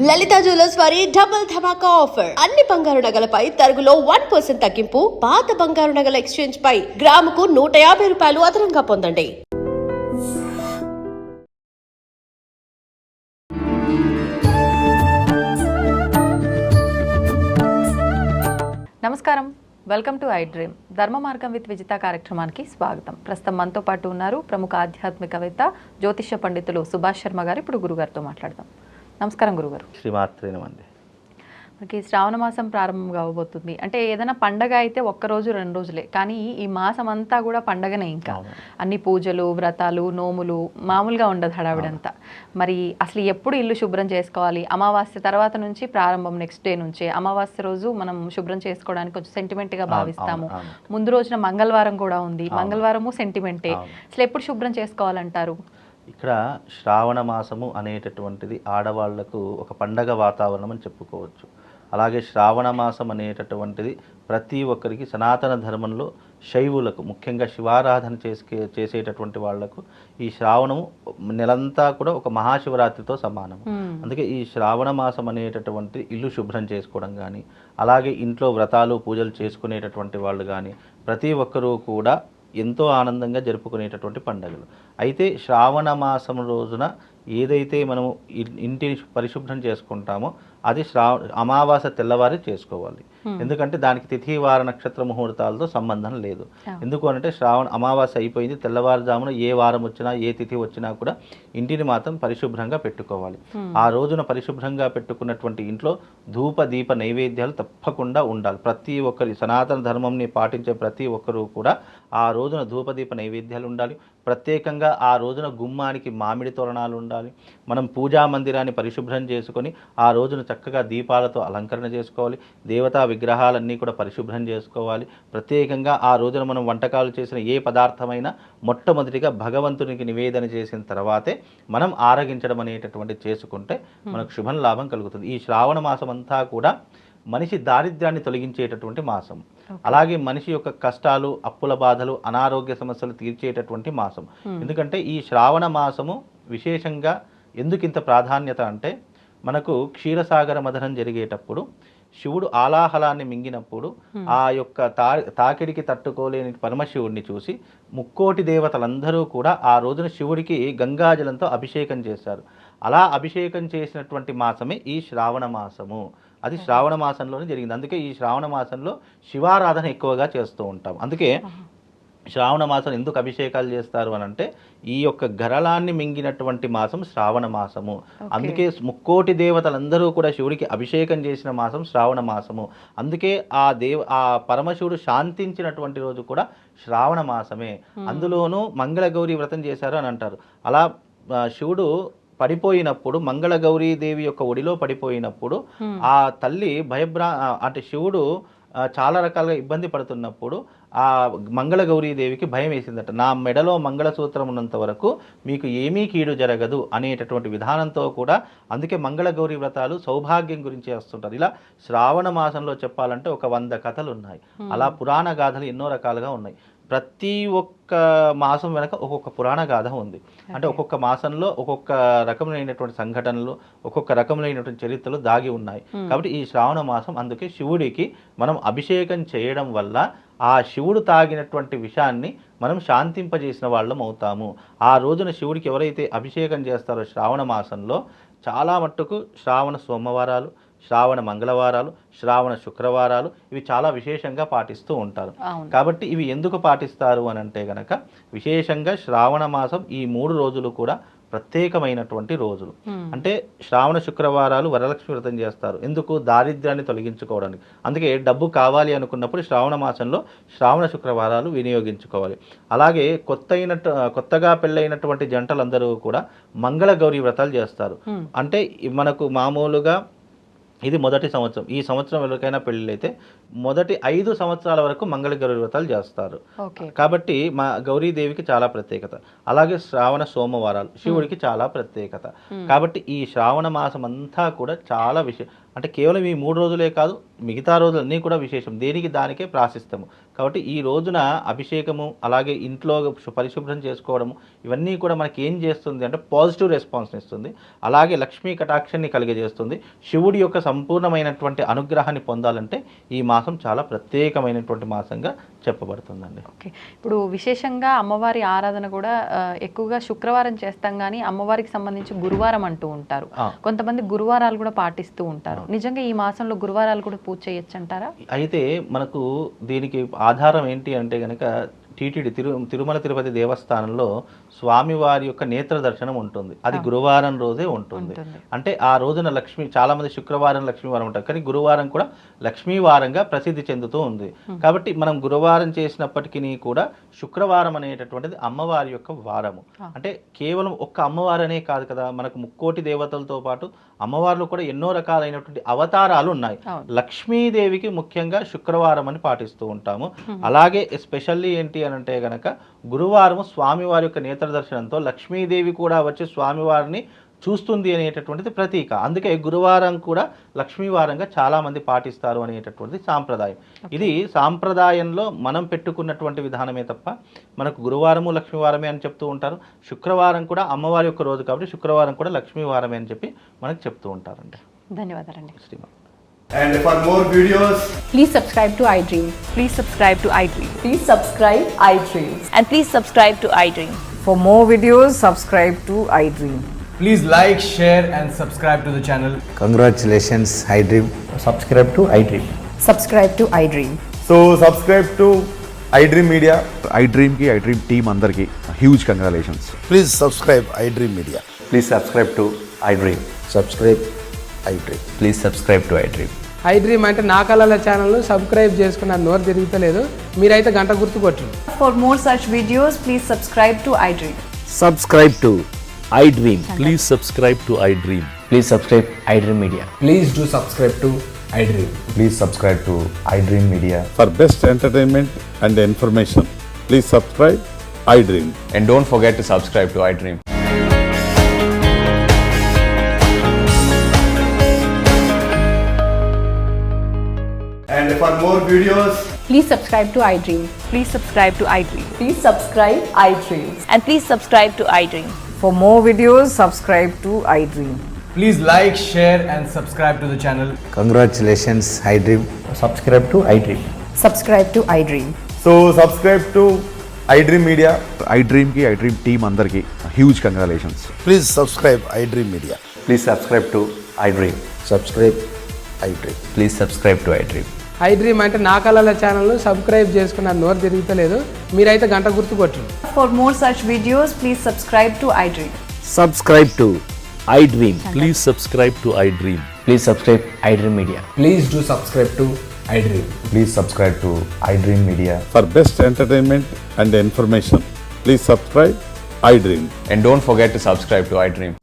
లలిత jewellers వారి double ధమాకా offer. అన్ని బంగారు నగలపై తరుగులో 1% తగ్గింపు. పాత బంగారు నగల ఎక్స్చేంజ్ పై గ్రాముకు 150 రూపాయలు అదనంగా పొందండి. నమస్కారం, వెల్కమ్ టు ఐ డ్రీమ్. ధర్మ మార్గం విత్ విజిత కార్యక్రమానికి స్వాగతం. ప్రస్తుతం మనతో పాటు ఉన్నారు ప్రముఖ ఆధ్యాత్మికవేత్త జ్యోతిష్య పండితులు సుభాష్ శర్మ గారు. ఇప్పుడు గురుగారితో మాట్లాడదాం. నమస్కారం గురుగారు. శ్రీమాత్రేనమండి. మనకి శ్రావణ మాసం ప్రారంభం కాబోతుంది. అంటే ఏదైనా పండగ అయితే ఒక్కరోజు 2 రోజులే, కానీ ఈ మాసం అంతా కూడా పండగనే. ఇంకా అన్ని పూజలు, వ్రతాలు, నోములు, మామూలుగా ఉండదు హడావిడంతా. మరి అసలు ఎప్పుడు ఇల్లు శుభ్రం చేసుకోవాలి? అమావాస్య తర్వాత నుంచి ప్రారంభం, నెక్స్ట్ డే నుంచే. అమావాస్య రోజు మనం శుభ్రం చేసుకోవడానికి కొంచెం సెంటిమెంట్గా భావిస్తాము. ముందు రోజున మంగళవారం కూడా ఉంది, మంగళవారము సెంటిమెంటే. అసలు ఎప్పుడు శుభ్రం చేసుకోవాలంటారు? ఇక్కడ శ్రావణ మాసము అనేటటువంటిది ఆడవాళ్లకు ఒక పండగ వాతావరణం అని చెప్పుకోవచ్చు. అలాగే శ్రావణ మాసం అనేటటువంటిది ప్రతి ఒక్కరికి సనాతన ధర్మంలో శైవులకు, ముఖ్యంగా శివారాధన చేసేటటువంటి వాళ్లకు ఈ శ్రావణము నెలంతా కూడా ఒక మహాశివరాత్రితో సమానము. అందుకే ఈ శ్రావణ మాసం అనేటటువంటి ఇల్లు శుభ్రం చేసుకోవడం కానీ, అలాగే ఇంట్లో వ్రతాలు పూజలు చేసుకునేటటువంటి వాళ్ళు కానీ ప్రతి ఒక్కరూ కూడా ఎంతో ఆనందంగా జరుపుకునేటటువంటి పండుగలు. అయితే శ్రావణ మాసం రోజున ఏదైతే మనము ఇంటిని పరిశుభ్రం చేసుకుంటామో అది అమావాస్య తెల్లవారి చేసుకోవాలి. ఎందుకంటే దానికి తిథి వార నక్షత్ర ముహూర్తాలతో సంబంధం లేదు. ఎందుకు అంటే అమావాస్య అయిపోయింది, తెల్లవారుజామున ఏ వారం వచ్చినా ఏ తిథి వచ్చినా కూడా ఇంటిని మాత్రం పరిశుభ్రంగా పెట్టుకోవాలి. ఆ రోజున పరిశుభ్రంగా పెట్టుకున్నటువంటి ఇంట్లో ధూప దీప నైవేద్యాలు తప్పకుండా ఉండాలి. ప్రతి ఒక్కరి సనాతన ధర్మంని పాటించే ప్రతి ఒక్కరూ కూడా ఆ రోజున ధూపదీప నైవేద్యాలు ఉండాలి. ప్రత్యేకంగా ఆ రోజున గుమ్మానికి మామిడి తోరణాలు ఉండాలి. మనం పూజా మందిరాన్ని పరిశుభ్రం చేసుకొని ఆ రోజున చక్కగా దీపాలతో అలంకరణ చేసుకోవాలి. దేవతా విగ్రహాలన్నీ కూడా పరిశుభ్రం చేసుకోవాలి. ప్రత్యేకంగా ఆ రోజున మనం వంటకాలు చేసిన ఏ పదార్థమైనా మొట్టమొదటిగా భగవంతునికి నివేదన చేసిన తర్వాతే మనం ఆరగించడం అనేటటువంటి చేసుకుంటే మనకు శుభం లాభం కలుగుతుంది. ఈ శ్రావణ మాసం అంతా కూడా మనిషి దారిద్ర్యాన్ని తొలగించేటటువంటి మాసం. అలాగే మనిషి యొక్క కష్టాలు, అప్పుల బాధలు, అనారోగ్య సమస్యలు తీర్చేటటువంటి మాసం. ఎందుకంటే ఈ శ్రావణ మాసము విశేషంగా ఎందుకు ఇంత ప్రాధాన్యత అంటే, మనకు క్షీరసాగర మథనం జరిగేటప్పుడు శివుడు ఆలాహలాన్ని మింగినప్పుడు ఆ యొక్క తాకిడికి తట్టుకోలేని పరమశివుడిని చూసి ముక్కోటి దేవతలందరూ కూడా ఆ రోజున శివుడికి గంగాజలంతో అభిషేకం చేశారు. అలా అభిషేకం చేసినటువంటి మాసమే ఈ శ్రావణ మాసము. అది శ్రావణ మాసంలోనే జరిగింది. అందుకే ఈ శ్రావణ మాసంలో శివారాధన ఎక్కువగా చేస్తూ ఉంటాం. అందుకే శ్రావణ మాసం ఎందుకు అభిషేకాలు చేస్తారు అని అంటే, ఈ యొక్క గరళాన్ని మింగినటువంటి మాసం శ్రావణ మాసము. అందుకే ముక్కోటి దేవతలందరూ కూడా శివుడికి అభిషేకం చేసిన మాసం శ్రావణ మాసము. అందుకే ఆ పరమశివుడు శాంతించినటువంటి రోజు కూడా శ్రావణ మాసమే. అందులోనూ మంగళగౌరి వ్రతం చేశారు అని అంటారు. అలా శివుడు పడిపోయినప్పుడు, మంగళగౌరీదేవి యొక్క ఒడిలో పడిపోయినప్పుడు ఆ తల్లి అంటే శివుడు చాలా రకాలుగా ఇబ్బంది పడుతున్నప్పుడు ఆ మంగళగౌరీదేవికి భయం వేసిందట. నా మెడలో మంగళసూత్రం ఉన్నంత వరకు మీకు ఏమీ కీడు జరగదు అనేటటువంటి విధానంతో కూడా అందుకే మంగళగౌరీ వ్రతాలు సౌభాగ్యం గురించి వస్తుంటారు. ఇలా శ్రావణ మాసంలో చెప్పాలంటే ఒక 100 కథలు ఉన్నాయి. అలా పురాణ గాథలు ఎన్నో రకాలుగా ఉన్నాయి. ప్రతి ఒక్క మాసం వెనక ఒక్కొక్క పురాణ గాథ ఉంది. అంటే ఒక్కొక్క మాసంలో ఒక్కొక్క రకములైనటువంటి సంఘటనలు, ఒక్కొక్క రకములైనటువంటి చరిత్రలు దాగి ఉన్నాయి. కాబట్టి ఈ శ్రావణ మాసం అందుకే శివుడికి మనం అభిషేకం చేయడం వల్ల ఆ శివుడు తాగినటువంటి విషయాన్ని మనం శాంతింపజేసిన వాళ్ళం అవుతాము. ఆ రోజున శివుడికి ఎవరైతే అభిషేకం చేస్తారో శ్రావణ మాసంలో చాలా మట్టుకు శ్రావణ సోమవారాలు, శ్రావణ మంగళవారాలు, శ్రావణ శుక్రవారాలు ఇవి చాలా విశేషంగా పాటిస్తూ ఉంటారు. కాబట్టి ఇవి ఎందుకు పాటిస్తారు అని అంటే గనక, విశేషంగా శ్రావణ మాసం ఈ 3 రోజులు కూడా ప్రత్యేకమైనటువంటి రోజులు. అంటే శ్రావణ శుక్రవారాలు వరలక్ష్మి వ్రతం చేస్తారు. ఎందుకు? దారిద్ర్యాన్ని తొలగించుకోవడానికి. అందుకే డబ్బు కావాలి శ్రావణ మాసంలో శ్రావణ శుక్రవారాలు వినియోగించుకోవాలి. అలాగే కొత్తగా పెళ్ళైనటువంటి జంటలందరూ కూడా మంగళగౌరి వ్రతాలు చేస్తారు. అంటే మనకు మామూలుగా ఇది మొదటి సంవత్సరం. ఈ సంవత్సరం ఎవరికైనా పెళ్ళిళ్ళైతే మొదటి 5 సంవత్సరాల వరకు మంగళ గౌరి వ్రతాలు చేస్తారు. ఓకే. కాబట్టి మా గౌరీదేవికి చాలా ప్రత్యేకత. అలాగే శ్రావణ సోమవారాలు శివుడికి చాలా ప్రత్యేకత. కాబట్టి ఈ శ్రావణ మాసం అంతా కూడా చాలా అంటే కేవలం ఈ 3 రోజులే కాదు, మిగతా రోజులన్నీ కూడా విశేషం. దేనికి దానికే ప్రాశిస్తాము. కాబట్టి ఈ రోజున అభిషేకము, అలాగే ఇంట్లో పరిశుభ్రం చేసుకోవడము, ఇవన్నీ కూడా మనకి ఏం చేస్తుంది అంటే పాజిటివ్ రెస్పాన్స్ని ఇస్తుంది. అలాగే లక్ష్మీ కటాక్షాన్ని కలిగజేస్తుంది. శివుడి యొక్క సంపూర్ణమైనటువంటి అనుగ్రహాన్ని పొందాలంటే ఈ మాసం చాలా ప్రత్యేకమైనటువంటి మాసంగా చెప్పబడుతుందండి. ఓకే. ఇప్పుడు విశేషంగా అమ్మవారి ఆరాధన కూడా ఎక్కువగా శుక్రవారం చేస్తాం, కానీ అమ్మవారికి సంబంధించి గురువారం అంటూ ఉంటారు. కొంతమంది గురువారాలు కూడా పాటిస్తూ ఉంటారు. నిజంగా ఈ మాసంలో గురువారాలు కూడా పూజ చేయొచ్చు అంటారా? అయితే మనకు దీనికి ఆధారం ఏంటి అంటే కనుక టీటీడీ తిరుమల తిరుపతి దేవస్థానంలో స్వామివారి యొక్క నేత్ర దర్శనం ఉంటుంది. అది గురువారం రోజే ఉంటుంది. అంటే ఆ రోజున చాలామంది శుక్రవారం లక్ష్మీవారం ఉంటారు, కానీ గురువారం కూడా లక్ష్మీవారంగా ప్రసిద్ధి చెందుతూ ఉంది. కాబట్టి మనం గురువారం చేసినప్పటికీ కూడా శుక్రవారం అనేటటువంటిది అమ్మవారి యొక్క వారము. అంటే కేవలం ఒక్క అమ్మవారనే కాదు కదా, మనకు 3 దేవతలతో పాటు అమ్మవారిలో కూడా ఎన్నో రకాలైనటువంటి అవతారాలు ఉన్నాయి. లక్ష్మీదేవికి ముఖ్యంగా శుక్రవారం అని పాటిస్తూ ఉంటాము. అలాగే ఎస్పెషల్లీ ఏంటి అని అంటే గనక గురువారము స్వామివారి యొక్క నేత్ర దర్శనంతో లక్ష్మీదేవి కూడా వచ్చి స్వామివారిని చూస్తుంది అనేటటువంటిది ప్రతీక. అందుకే గురువారం కూడా లక్ష్మీవారంగా చాలామంది పాటిస్తారు అనేటటువంటిది సాంప్రదాయం. ఇది సాంప్రదాయంలో మనం పెట్టుకున్నటువంటి విధానమే తప్ప మనకు గురువారము లక్ష్మీవారమే అని చెప్తూ ఉంటారు. శుక్రవారం కూడా అమ్మవారి యొక్క రోజు కాబట్టి శుక్రవారం కూడా లక్ష్మీవారమే అని చెప్పి మనకు చెప్తూ ఉంటారండి. ధన్యవాదాలండి. Shriman. And for more videos, Please subscribe to iDream. Please subscribe to iDream. Please subscribe iDream. And please subscribe to iDream. For more videos, subscribe to iDream. please like, share and subscribe to the channel. Congratulations, iDream. Subscribe to iDream. Subscribe to iDream. So subscribe to iDream Media. iDream ki iDream team andarki huge congratulations. Please subscribe iDream Media. Please subscribe to iDream. Subscribe iDream. Please subscribe to iDream. iDream అంటే నా కళల ఛానల్ను subscribe చేసుకున్న నోరు తిరుగుతలేదు, మీరైతే గంట గుర్తు కొట్టండి. For more such videos, please subscribe to iDream. Subscribe to iDream. Please subscribe to iDream. Please subscribe iDream Media. Please do subscribe to iDream. Please subscribe to iDream Media. For best entertainment and information, please subscribe iDream. And don't forget to subscribe to iDream. And for more videos, Please subscribe to iDream. Please subscribe to iDream. Please subscribe iDream. And please subscribe to iDream. For more videos, subscribe to iDream. please like, share and subscribe to the channel. Congratulations, iDream. Subscribe to iDream. Subscribe to iDream. So subscribe to iDream Media. iDream ki iDream team andarki huge congratulations. Please subscribe iDream Media. Please subscribe to iDream. Subscribe iDream. Please subscribe to iDream. iDream అంటే నా కళల ఛానల్ను subscribe చేసుకున్న నోరు తిరుగుతలేదు, మీరైతే గంట గుర్తు కొట్టండి. For more such videos, please subscribe to iDream. Subscribe to iDream. Please subscribe to iDream. Please subscribe iDream Media. Please do subscribe to iDream. Please subscribe to iDream Media. For best entertainment and information, please subscribe iDream. And don't forget to subscribe to iDream.